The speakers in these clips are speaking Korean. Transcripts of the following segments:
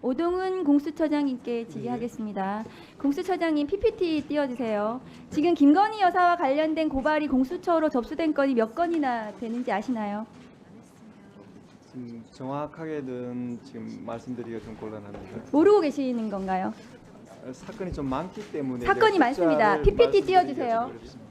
오동훈 공수처장님께 질의하겠습니다. 공수처장님 PPT 띄워주세요. 지금 김건희 여사와 관련된 고발이 공수처로 접수된 건이 몇 건이나 되는지 아시나요? 지금 정확하게는 지금 말씀드리기가 좀 곤란합니다. 모르고 계시는 건가요? 사건이 좀 많기 때문에 사건이 많습니다. PPT 띄워주세요. 어렵습니다.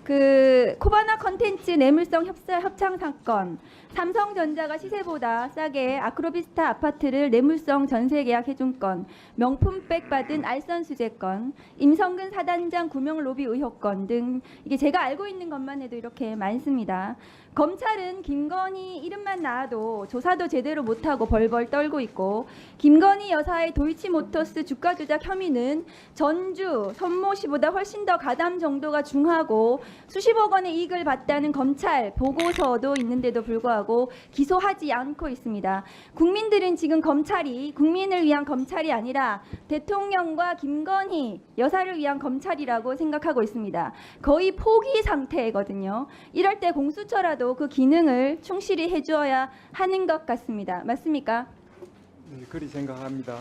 그 코바나 컨텐츠 뇌물성 협상 사건, 삼성전자가 시세보다 싸게 아크로비스타 아파트를 뇌물성 전세 계약해준 건, 명품백 받은 알선 수재 건, 임성근 사단장 구명 로비 의혹 건 등 이게 제가 알고 있는 것만 해도 이렇게 많습니다. 검찰은 김건희 이름만 나와도 조사도 제대로 못하고 벌벌 떨고 있고, 김건희 여사의 도이치모터스 주가 조작 혐의는 전주 선모 씨보다 훨씬 더 가담 정도가 중하고 수십억 원의 이익을 봤다는 검찰 보고서도 있는데도 불구하고 기소하지 않고 있습니다. 국민들은 지금 검찰이 국민을 위한 검찰이 아니라 대통령과 김건희 여사를 위한 검찰이라고 생각하고 있습니다. 거의 포기 상태거든요. 이럴 때 공수처라도 그 기능을 충실히 해주어야 하는 것 같습니다. 맞습니까? 네, 그리 생각합니다.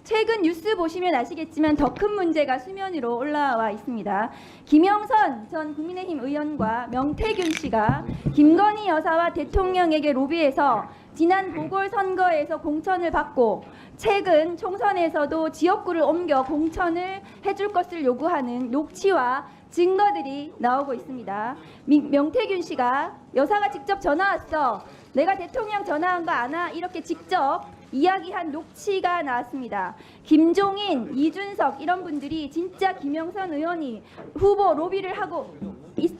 최근 뉴스 보시면 아시겠지만 더 큰 문제가 수면 위로 올라와 있습니다. 김영선 전 국민의힘 의원과 명태균 씨가 김건희 여사와 대통령에게 로비해서 지난 보궐선거에서 공천을 받고 최근 총선에서도 지역구를 옮겨 공천을 해줄 것을 요구하는 녹취와 증거들이 나오고 있습니다. 명태균 씨가 여사가 직접 전화 왔어. 내가 대통령 전화한 거 아나? 이렇게 직접 이야기한 녹취가 나왔습니다. 김종인, 이준석 이런 분들이 진짜 김영선 의원이 후보 로비를 하고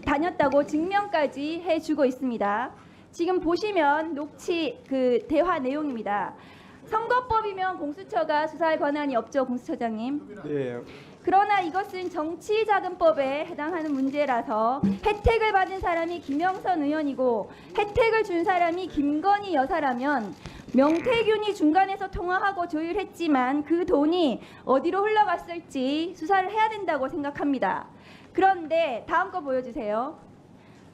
다녔다고 증명까지 해주고 있습니다. 지금 보시면 녹취 그 대화 내용입니다. 선거법이면 공수처가 수사할 권한이 없죠, 공수처장님. 네. 그러나 이것은 정치자금법에 해당하는 문제라서 혜택을 받은 사람이 김영선 의원이고 혜택을 준 사람이 김건희 여사라면 명태균이 중간에서 통화하고 조율했지만 그 돈이 어디로 흘러갔을지 수사를 해야 된다고 생각합니다. 그런데 다음 거 보여주세요.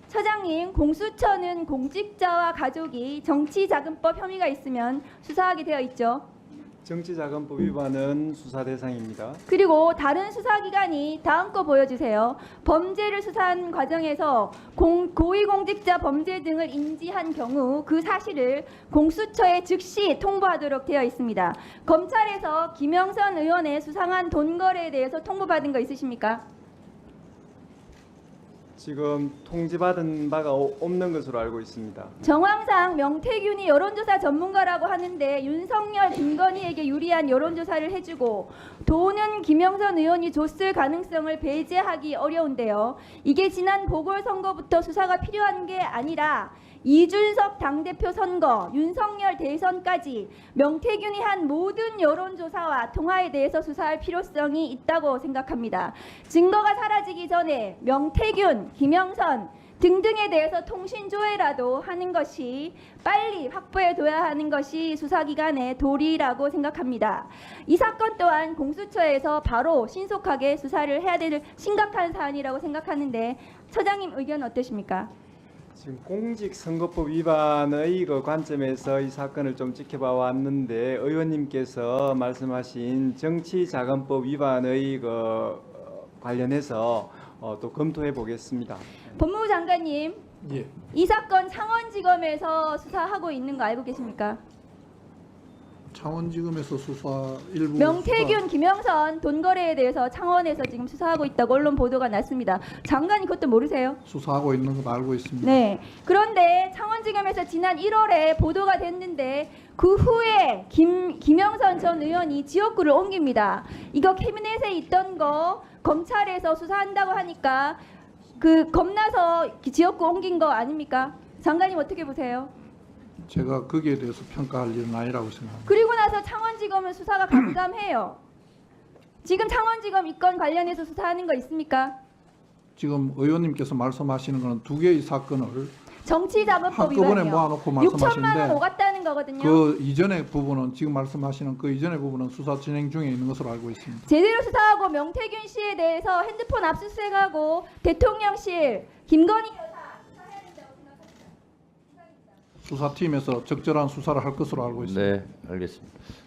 처장님, 공수처는 공직자와 가족이 정치자금법 혐의가 있으면 수사하게 되어 있죠. 정치자금법 위반은 수사 대상입니다. 그리고 다른 수사기관이 다음 거 보여주세요. 범죄를 수사한 과정에서 고위공직자 범죄 등을 인지한 경우 그 사실을 공수처에 즉시 통보하도록 되어 있습니다. 검찰에서 김영선 의원의 수상한 돈 거래에 대해서 통보받은 거 있으십니까? 지금 통지받은 바가 없는 것으로 알고 있습니다. 정황상 명태균이 여론조사 전문가라고 하는데 윤석열, 김건희에게 유리한 여론조사를 해주고 돈은 김영선 의원이 줬을 가능성을 배제하기 어려운데요. 이게 지난 보궐선거부터 수사가 필요한 게 아니라 이준석 당대표 선거, 윤석열 대선까지 명태균이 한 모든 여론조사와 통화에 대해서 수사할 필요성이 있다고 생각합니다. 증거가 사라지기 전에 명태균, 김영선 등등에 대해서 통신조회라도 하는 것이 빨리 확보해둬야 하는 것이 수사기관의 도리라고 생각합니다. 이 사건 또한 공수처에서 바로 신속하게 수사를 해야 될 심각한 사안이라고 생각하는데 처장님 의견 어떠십니까? 지금 공직선거법 위반의 그 관점에서 이 사건을 좀 지켜봐 왔는데 의원님께서 말씀하신 정치자금법 위반의 그 관련해서 또 검토해 보겠습니다. 법무부 장관님, 예. 이 사건 창원지검에서 수사하고 있는 거 알고 계십니까? 창원지검에서 수사 일부 명태균, 김영선 돈 거래에 대해서 창원에서 지금 수사하고 있다고 언론 보도가 났습니다. 장관이 그것도 모르세요? 수사하고 있는 건 알고 있습니다. 네. 그런데 창원지검에서 지난 1월에 보도가 됐는데 그 후에 김영선 전 의원이 지역구를 옮깁니다. 이거 캐비넷에 있던 거 검찰에서 수사한다고 하니까 그 겁나서 지역구 옮긴 거 아닙니까? 장관님 어떻게 보세요? 제가 거기에 대해서 평가할 일은 아니라고 생각합니다. 그리고 나서 창원지검은 수사가 감감해요. 지금 창원지검 이 건 관련해서 수사하는 거 있습니까? 지금 의원님께서 말씀하시는 것은 두 개의 사건을 정치자금법 한꺼번에 위반이요. 모아놓고 6천만 원 말씀하시는데 오갔다는 거거든요. 그 이전의 부분은 지금 말씀하시는 그 이전의 부분은 수사 진행 중에 있는 것으로 알고 있습니다. 제대로 수사하고 명태균 씨에 대해서 핸드폰 압수수색하고 대통령실 김건희 여사 수사해야 된다고 생각합니다. 수사팀에서 적절한 수사를 할 것으로 알고 있습니다. 네, 알겠습니다.